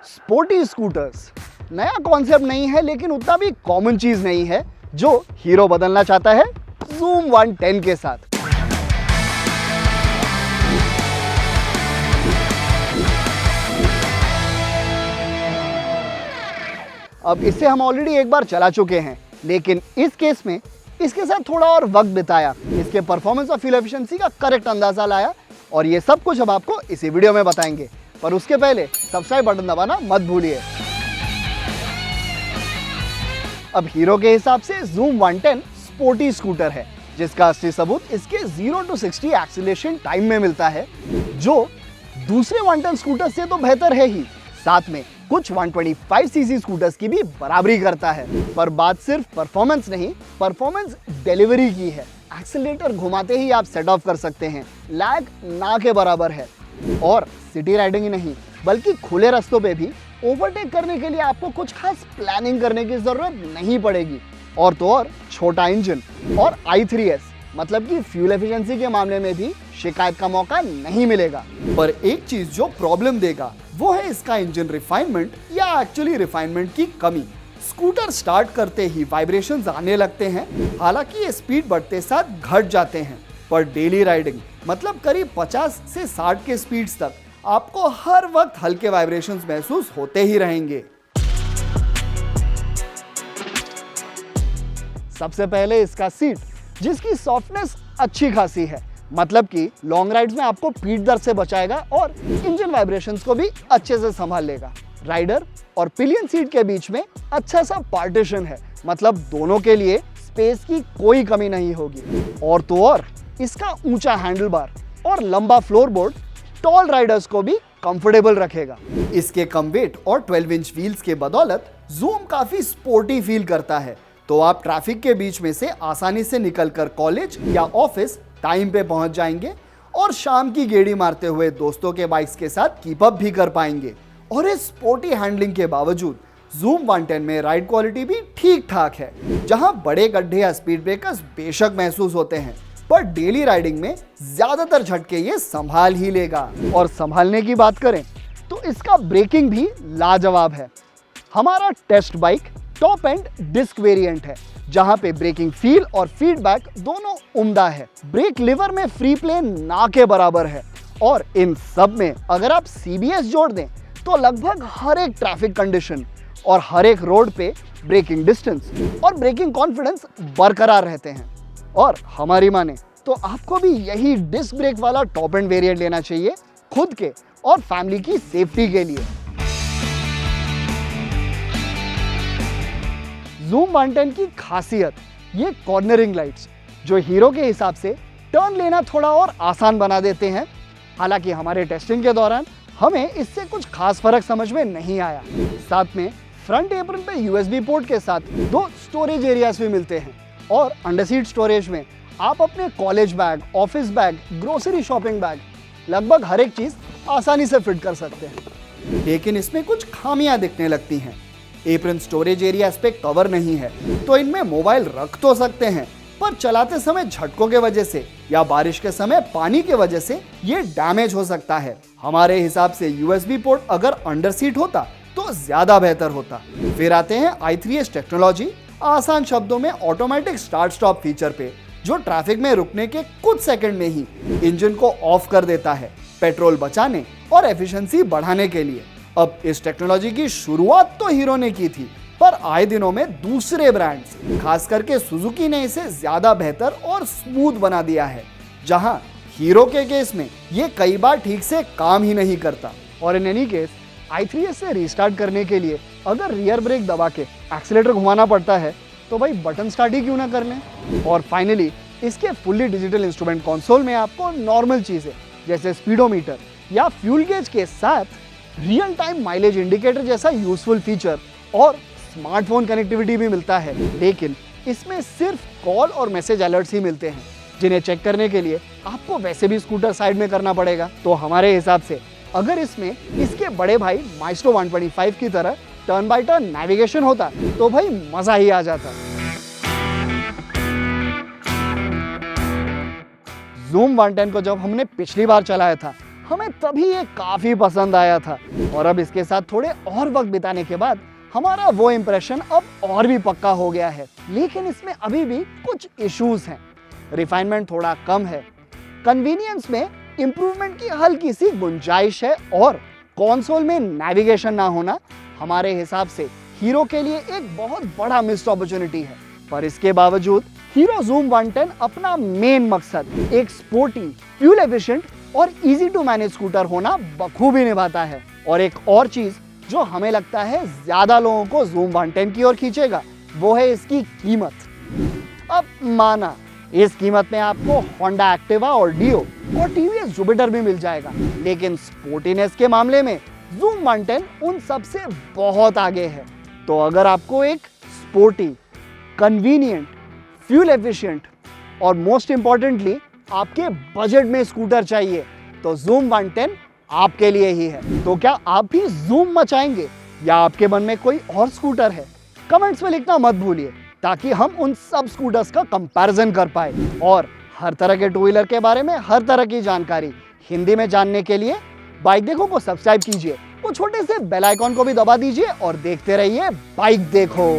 Sporty scooters नया concept नहीं है, लेकिन उतना भी कॉमन चीज नहीं है जो हीरो बदलना चाहता है Zoom 110 के साथ। अब इससे हम ऑलरेडी एक बार चला चुके हैं, लेकिन इस केस में इसके साथ थोड़ा और वक्त बिताया, इसके परफॉर्मेंस और फ्यूल एफिशिएंसी का करेक्ट अंदाजा लाया, और ये सब कुछ हम आपको इसी वीडियो में बताएंगे। पर उसके पहले सब्सक्राइब बटन दबाना मत भूलिए। अब हीरो के हिसाब से Zoom 110 स्पोर्टी स्कूटर है, जिसका असली सबूत इसके 0 to 60 एक्सीलरेशन टाइम में मिलता है, जो दूसरे 110 स्कूटर से तो बेहतर है ही, साथ में कुछ 125 सीसी स्कूटर्स की भी बराबरी करता है। पर बात सिर्फ परफॉर्मेंस नहीं, परफॉर्मेंस डिलीवरी की है। एक्सीलरेटर घुमाते ही आप सेट ऑफ कर सकते हैं, लैग ना के बराबर है। और सिटी राइडिंग ही नहीं, बल्कि खुले रास्तों पे भी ओवरटेक करने के लिए आपको कुछ खास प्लानिंग करने की जरूरत नहीं पड़ेगी। और तो और छोटा इंजन और i3s, मतलब कि फ्यूल एफिशिएंसी के मामले में भी शिकायत का मौका नहीं मिलेगा। पर एक चीज जो प्रॉब्लम देगा वो है इसका इंजन रिफाइनमेंट, या एक्चुअली रिफाइनमेंट की कमी। स्कूटर स्टार्ट करते ही वाइब्रेशंस आने लगते हैं, हालांकि ये स्पीड बढ़ते साथ घट जाते हैं। पर डेली राइडिंग मतलब करीब 50 से 60 के स्पीड्स तक आपको हर वक्त हल्के वाइब्रेशंस महसूस होते ही रहेंगे। सबसे पहले इसका सीट, जिसकी सॉफ्टनेस अच्छी खासी है, मतलब कि लॉन्ग राइड्स में आपको पीठ दर्द से बचाएगा और इंजन वाइब्रेशंस को भी अच्छे से संभाल लेगा। राइडर और पिलियन सीट के बीच में अच्छा सा पार्टीशन है, मतलब दोनों के लिए स्पेस की कोई कमी नहीं होगी। और तो और इसका ऊंचा हैंडल बार और लंबा फ्लोरबोर्ड टॉल राइडर्स को भी कंफर्टेबल रखेगा। इसके कम वेट और 12 इंच व्हील्स के बदौलत Zoom काफी स्पोर्टी फील करता है, तो आप ट्रैफिक के बीच में से आसानी से निकलकर कॉलेज या ऑफिस टाइम पे पहुंच जाएंगे, और शाम की गेड़ी मारते हुए दोस्तों के बाइक्स के साथ कीप अप भी कर पाएंगे। और इस स्पोर्टी हैंडलिंग के बावजूद Zoom 110 में राइड क्वालिटी भी ठीक ठाक है। जहां बड़े गड्ढे या स्पीड ब्रेकर्स बेशक महसूस होते हैं, पर डेली राइडिंग में ज्यादातर झटके ये संभाल ही लेगा। और संभालने की बात करें तो इसका ब्रेकिंग भी लाजवाब है। हमारा test bike top end disc variant है, जहां पे ब्रेकिंग फील और फीडबैक दोनों उम्दा है। ब्रेक लीवर में फ्री प्ले ना के बराबर है, और इन सब में अगर आप CBS जोड़ दें तो लगभग हर एक ट्रैफिक कंडीशन और हर एक रोड पे ब्रेकिंग डिस्टेंस और ब्रेकिंग कॉन्फिडेंस बरकरार रहते हैं। और हमारी माने तो आपको भी यही डिस्क ब्रेक वाला टॉप एंड वेरिएंट लेना चाहिए, खुद के और फैमिली की सेफ्टी के लिए। Zoom 110 की खासियत ये कॉर्नरिंग लाइट्स, जो हीरो के हिसाब से टर्न लेना थोड़ा और आसान बना देते हैं। हालांकि हमारे टेस्टिंग के दौरान हमें इससे कुछ खास फर्क समझ में नहीं आया। साथ में फ्रंट एप्रन पे USB पोर्ट के साथ 2 स्टोरेज एरियाज भी मिलते हैं, और अंडर सीट स्टोरेज में आप अपने college bag, office bag, grocery shopping bag, लगभग हर एक चीज आसानी से फिट कर सकते हैं। लेकिन इसमें कुछ खामियां दिखने लगती हैं। एप्रन स्टोरेज एरिया पे कवर नहीं है, तो इनमें मोबाइल रख तो सकते हैं, पर चलाते समय झटकों के वजह से या बारिश के समय पानी के वजह से ये डैमेज हो सकता है। हमारे हिसाब से USB पोर्ट अगर अंडर सीट होता तो ज्यादा बेहतर होता। फिर आते हैं i3s टेक्नोलॉजी, आसान शब्दों में ऑटोमेटिक स्टार्ट स्टॉप फीचर पे, जो ट्रैफिक में रुकने के कुछ सेकंड में ही इंजन को ऑफ कर देता है, पेट्रोल बचाने और एफिशिएंसी बढ़ाने के लिए। अब इस टेक्नोलॉजी की शुरुआत तो हीरो ने की थी, पर आए दिनों में दूसरे ब्रांड्स, खास करके सुजुकी ने इसे ज्यादा बेहतर और स्मूथ बना दिया है, जहां हीरो के केस में ये कई बार ठीक से काम ही नहीं करता। और इन एनी केस i3s से रीस्टार्ट करने के लिए अगर रियर ब्रेक दबा के एक्सीलेटर घुमाना पड़ता है, तो भाई बटन स्टार्ट ही क्यों ना कर लें। और फाइनली इसके फुल्ली डिजिटल इंस्ट्रूमेंट कंसोल में आपको नॉर्मल चीजें जैसे स्पीडोमीटर या फ्यूल गेज के साथ रियल टाइम माइलेज इंडिकेटर जैसा यूजफुल फीचर और स्मार्टफोन कनेक्टिविटी भी मिलता है। लेकिन इसमें सिर्फ कॉल और मैसेज अलर्ट्स ही मिलते हैं, जिन्हें चेक करने के लिए आपको वैसे भी स्कूटर साइड में करना पड़ेगा। तो हमारे हिसाब से अगर इसमें इसके बड़े भाई माइस्ट्रो 125 की तरह टर्न बाय टर्न नेविगेशन होता तो भाई मजा ही आ जाता। Zoom 110 को जब हमने पिछली बार चलाया था, हमें तभी ये काफी पसंद आया था और अब इसके साथ थोड़े और वक्त बिताने के बाद हमारा वो इंप्रेशन अब और भी पक्का हो गया है। लेकिन इसमें अभी भी कुछ इश्यूज हैं। रिफाइनमेंट थोड़ा कम है, कन्वीनियंस में इंप्रूवमेंट की हल्की सी गुंजाइश है और कंसोल में नेविगेशन ना होना हमारे हिसाब से हीरो के लिए एक बहुत बड़ा मिस्ड अपॉर्चुनिटी है। पर इसके बावजूद हीरो ज़ूम 110 अपना मेन मकसद एक स्पोर्टी, फ्यूल एफिशिएंट और इजी टू मैनेज स्कूटर होना बखूबी निभाता है। और एक और चीज जो हमें लगता है ज्यादा लोगों को ज़ूम 110 की ओर खींचेगा, वो है इसकी कीमत। अब माना इस कीमत में आपको होंडा एक्टिवा और डियो और टीवीएस जुपिटर भी मिल जाएगा, लेकिन स्पोर्टीनेस के मामले में ज़ूम 110 उन सबसे बहुत आगे है। तो अगर आपको एक स्पोर्टी, कन्वीनियंट, फ्यूल एफिशिएंट और मोस्ट इंपॉर्टेंटली आपके बजट में स्कूटर चाहिए तो ज़ूम 110 आपके लिए ही है। तो क्या आप भी ज़ूम मचाएंगे या आपके मन में कोई और स्कूटर है? कमेंट्स में लिखना मत भूलिए ताकि हम उन सब स्कूटर्स का कंपैरिजन कर पाए। और हर तरह के टू व्हीलर के बारे में हर तरह की जानकारी हिंदी में जानने के लिए बाइक देखो को सब्सक्राइब कीजिए, वो छोटे से बेल आइकॉन को भी दबा दीजिए और देखते रहिए बाइक देखो।